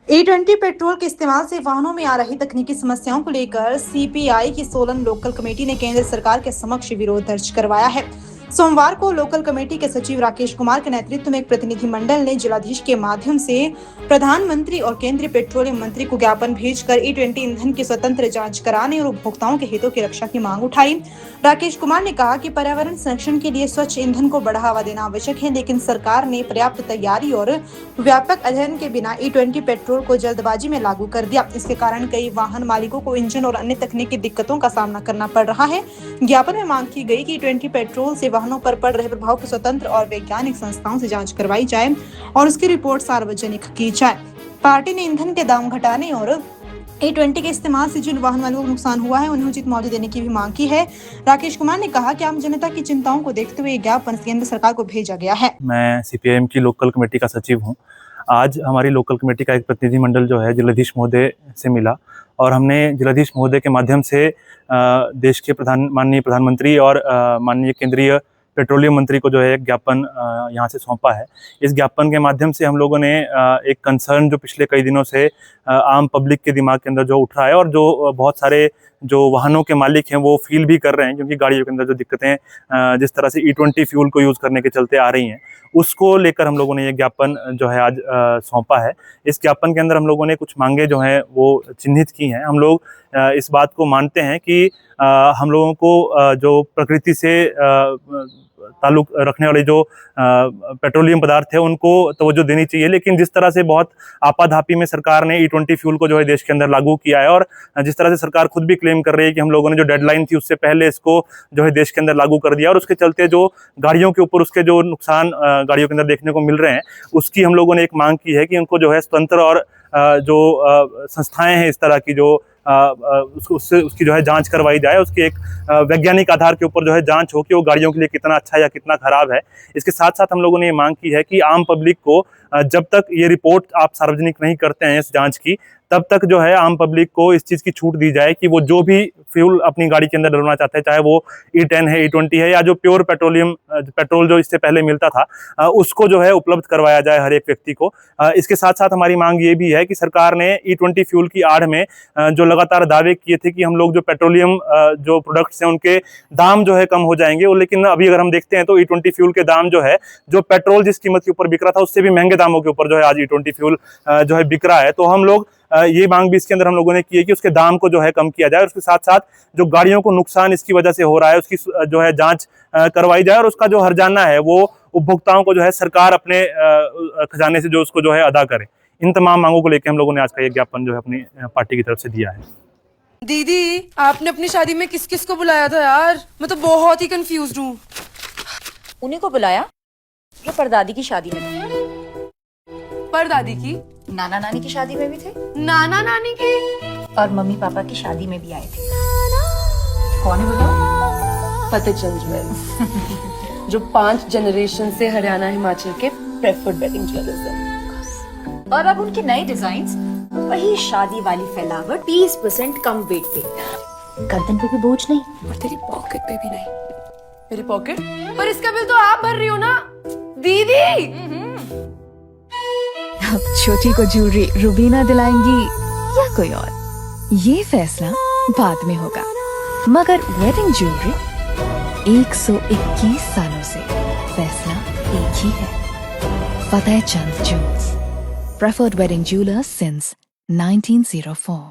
E20 petrol के इस्तेमाल से वाहनों में आ रही तकनीकी समस्याओं को लेकर सीपीआई की सोलन लोकल कमेटी ने केंद्र सरकार के समक्ष विरोध दर्ज करवाया है। सोमवार को लोकल कमेटी के सचिव राकेश कुमार के नेतृत्व में एक प्रतिनिधिमंडल ने जिलाधीश के माध्यम से प्रधानमंत्री और केंद्रीय पेट्रोलियम मंत्री को ज्ञापन भेजकर E20 ईंधन की स्वतंत्र जांच कराने और उपभोक्ताओं के हितों की रक्षा की मांग उठाई। राकेश कुमार ने कहा कि पर्यावरण संरक्षण के लिए स्वच्छ ईंधन को बढ़ावा देना आवश्यक है, लेकिन सरकार ने पर्याप्त तैयारी और व्यापक अध्ययन के बिना E20 पेट्रोल को जल्दबाजी में लागू कर दिया। इसके कारण कई वाहन मालिकों को इंजन और अन्य तकनीकी दिक्कतों का सामना करना पड़ रहा है। ज्ञापन में मांग की गई कि E20 पेट्रोल से वाहनों पर पड़ रहे प्रभाव की स्वतंत्र और वैज्ञानिक संस्थाओं से जांच करवाई जाए और उसकी रिपोर्ट सार्वजनिक की जाए। पार्टी ने ईंधन के दाम घटाने और E20 के इस्तेमाल से जिन वाहन मालिकों को नुकसान हुआ है उन्हें उचित मुआवजा देने की भी मांग की है। राकेश कुमार ने कहा कि आम जनता की चिंताओं को देखते हुए ज्ञापन केंद्र सरकार को भेजा गया है। मैं सीपीआईएम की लोकल कमेटी का सचिव हूं। आज हमारी लोकल कमेटी का एक प्रतिनिधिमंडल जो है जिलाधीश महोदय से मिला और हमने जिलाधीश महोदय के माध्यम से देश के माननीय प्रधानमंत्री और माननीय केंद्रीय पेट्रोलियम मंत्री को जो है एक ज्ञापन यहाँ से सौंपा है। इस ज्ञापन के माध्यम से हम लोगों ने एक कंसर्न जो पिछले कई दिनों से आम पब्लिक के दिमाग के अंदर जो उठ रहा है और जो बहुत सारे जो वाहनों के मालिक हैं वो फील भी कर रहे हैं, क्योंकि गाड़ियों के अंदर जो दिक्कतें जिस तरह से E20 फ्यूल को यूज़ करने के चलते आ रही हैं, उसको लेकर हम लोगों ने ये ज्ञापन जो है आज सौंपा है। इस ज्ञापन के अंदर हम लोगों ने कुछ मांगे जो हैं वो चिन्हित की हैं। हम लोग इस बात को मानते हैं कि हम लोगों को जो प्रकृति से ताल्लुक रखने वाले जो पेट्रोलियम पदार्थ है उनको तवज्जो देनी चाहिए, लेकिन जिस तरह से बहुत आपाधापी में सरकार ने E20 फ्यूल को जो है देश के अंदर लागू किया है और जिस तरह से सरकार खुद भी क्लेम कर रही है कि हम लोगों ने जो डेडलाइन थी उससे पहले इसको जो है देश के अंदर लागू कर दिया और उसके चलते जो गाड़ियों के ऊपर उसके जो नुकसान गाड़ियों के अंदर देखने को मिल रहे हैं, उसकी हम लोगों ने एक मांग की है कि उनको जो है स्वतंत्र और जो संस्थाएं हैं इस तरह की जो उसकी जो है जांच करवाई जाए, उसकी एक वैज्ञानिक आधार के ऊपर जो है जांच हो कि वो गाड़ियों के लिए कितना अच्छा या कितना खराब है। इसके साथ साथ हम लोगों ने ये मांग की है कि आम पब्लिक को जब तक ये रिपोर्ट आप सार्वजनिक नहीं करते हैं इस जांच की, तब तक जो है आम पब्लिक को इस चीज़ की छूट दी जाए कि वो जो भी फ्यूल अपनी गाड़ी के अंदर डलवाना चाहते हैं, चाहे वो E10 है, E20 है या जो प्योर पेट्रोल जो इससे पहले मिलता था, उसको जो है उपलब्ध करवाया जाए हर एक व्यक्ति को। इसके साथ साथ हमारी मांग ये भी है कि सरकार ने E20 फ्यूल की आड़ में जो लगातार दावे किए थे कि हम लोग जो पेट्रोलियम जो प्रोडक्ट्स हैं उनके दाम जो है कम हो जाएंगे, लेकिन अभी अगर हम देखते हैं तो E20 फ्यूल के दाम जो है, जो पेट्रोल जिस कीमत के ऊपर बिक रहा था उससे भी महंगे दामों के ऊपर जो है आज E20 फ्यूल जो है बिक रहा है। तो हम लोग ये मांग भी इसके अंदर हम लोगों ने की है कि उसके दाम को जो है कम किया जाए और उसके साथ साथ जो गाड़ियों को नुकसान इसकी वजह से हो रहा है उसकी जो है जांच करवाई जाए और उसका जो हर्जाना है वो उपभोक्ताओं को जो है सरकार अपने खजाने से जो उसको जो है अदा करे। इन तमाम मांगों को लेकर हम लोगों ने आज का ये ज्ञापन जो है अपनी पार्टी की तरफ से दिया है। दीदी, आपने अपनी शादी में किस किस को बुलाया था यार? मैं तो बहुत ही कंफ्यूज हूँ। उन्हीं को बुलाया जो परदादी की शादी में थे। परदादी की? नाना नानी की शादी में भी थे, नाना नानी की और मम्मी पापा की शादी में भी आए थे। कौन है बताओ? फतेहचंद ज्वेल्स जो 5 जनरेशन से हरियाणा हिमाचल के प्रेफर्ड वेडिंग ज्वेलर्स हैं। और अब उनके नए डिजाइन्स, वही शादी वाली फैलावट, 20% कम वेट पे, गर्दन पे भी बोझ नहीं और तेरी पॉकेट पे भी नहीं। मेरी पॉकेट? पर इसका बिल तो आप भर रही हो ना दीदी। अब छोटी को ज्वेलरी रुबीना दिलाएंगी या कोई और, ये फैसला बाद में होगा, मगर वेडिंग ज्वेलरी 121 सालों से फैसला एक ही है। Fatehchand jewels, preferred wedding jewelers since 1904।